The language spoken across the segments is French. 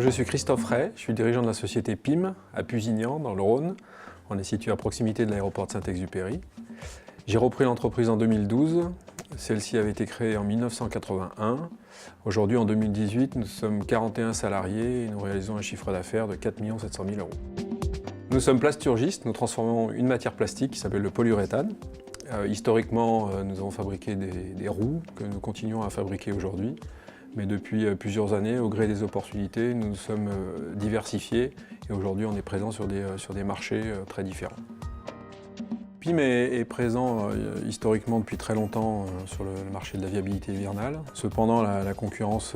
Je suis Christophe Ray, je suis dirigeant de la société PIM à Pusignan, dans le Rhône. On est situé à proximité de l'aéroport de Saint-Exupéry. J'ai repris l'entreprise en 2012. Celle-ci avait été créée en 1981. Aujourd'hui, en 2018, nous sommes 41 salariés et nous réalisons un chiffre d'affaires de 4 700 000 euros. Nous sommes plasturgistes, nous transformons une matière plastique qui s'appelle le polyuréthane. Historiquement, nous avons fabriqué des roues que nous continuons à fabriquer aujourd'hui. Mais depuis plusieurs années, au gré des opportunités, nous nous sommes diversifiés et aujourd'hui on est présent sur des marchés très différents. PIM est présent historiquement depuis très longtemps sur le marché de la viabilité hivernale. Cependant, la concurrence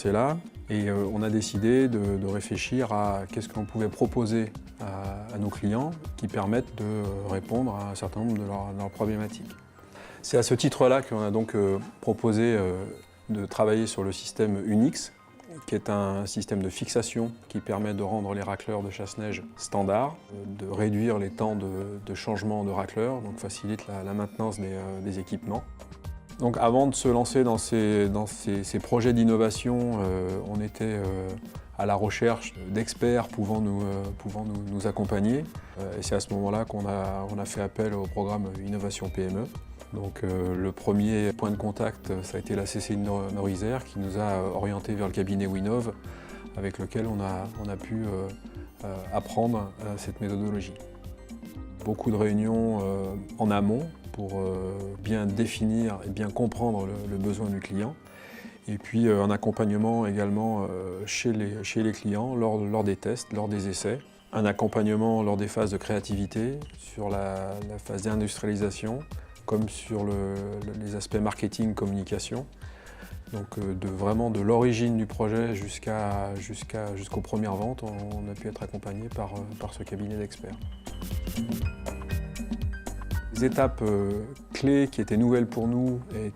est là et on a décidé de réfléchir à qu'est-ce qu'on pouvait proposer à nos clients qui permettent de répondre à un certain nombre de leurs problématiques. C'est à ce titre-là qu'on a donc proposé de travailler sur le système Unix, qui est un système de fixation qui permet de rendre les racleurs de chasse-neige standards, de réduire les temps de changement de racleurs, donc facilite la maintenance des équipements. Donc avant de se lancer dans ces projets d'innovation, on était à la recherche d'experts pouvant nous accompagner. Et c'est à ce moment-là qu'on a fait appel au programme Innovation PME. Donc le premier point de contact, ça a été la CCI Nord-Isère qui nous a orientés vers le cabinet Winov, avec lequel on a pu apprendre cette méthodologie. Beaucoup de réunions en amont pour bien définir et bien comprendre le besoin du client. Et puis un accompagnement également chez les clients lors des tests, lors des essais. Un accompagnement lors des phases de créativité, sur la phase d'industrialisation, comme sur les aspects marketing, communication. Donc vraiment de l'origine du projet jusqu'aux premières ventes, on a pu être accompagné par ce cabinet d'experts. Les étapes clés qui étaient nouvelles pour nous et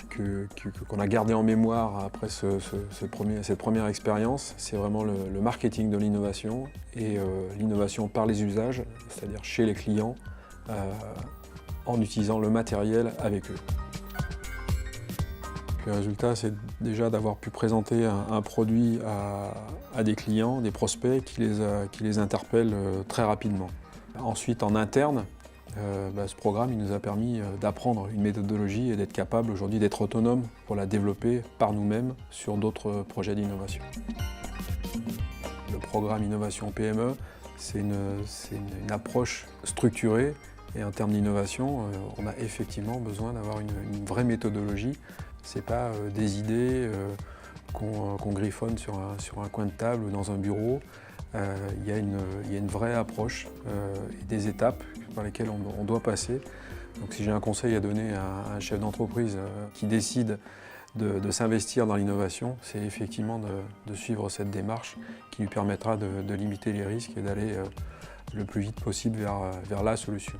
qu'on a gardé en mémoire après cette première expérience, c'est vraiment le marketing de l'innovation et l'innovation par les usages, c'est-à-dire chez les clients, en utilisant le matériel avec eux. Le résultat, c'est déjà d'avoir pu présenter un produit à des clients, des prospects qui les interpellent très rapidement. Ensuite, en interne, ce programme il nous a permis d'apprendre une méthodologie et d'être capable aujourd'hui d'être autonome pour la développer par nous-mêmes sur d'autres projets d'innovation. Le programme Innovation PME, c'est une approche structurée. Et en termes d'innovation, on a effectivement besoin d'avoir une vraie méthodologie. Ce n'est pas des idées qu'on griffonne sur un coin de table ou dans un bureau. Il y a une vraie approche et des étapes par lesquelles on doit passer. Donc si j'ai un conseil à donner à un chef d'entreprise qui décide de s'investir dans l'innovation, c'est effectivement de suivre cette démarche qui lui permettra de limiter les risques et d'aller le plus vite possible vers la solution.